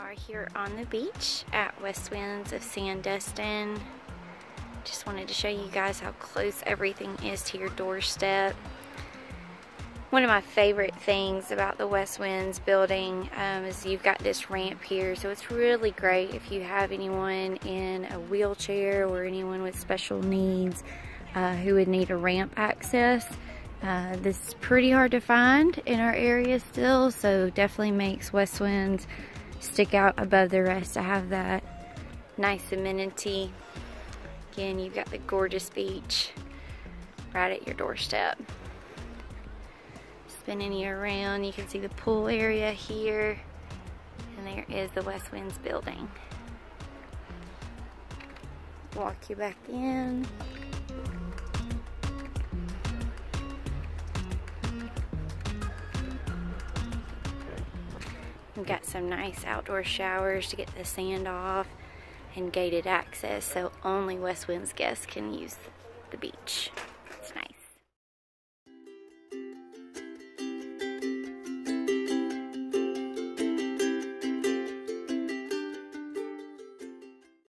are here on the beach at Westwinds of Sandestin. Just wanted to show you guys how close everything is to your doorstep. One of my favorite things about the Westwinds building is you've got this ramp here, so it's really great if you have anyone in a wheelchair or anyone with special needs who would need a ramp access. This is pretty hard to find in our area still, so definitely makes Westwinds stick out above the rest to have that nice amenity. Again, you've got the gorgeous beach right at your doorstep. Spinning you around, you can see the pool area here, and there is the Westwinds building. Walk you back in. We've got some nice outdoor showers to get the sand off and gated access, so only Westwinds guests can use the beach.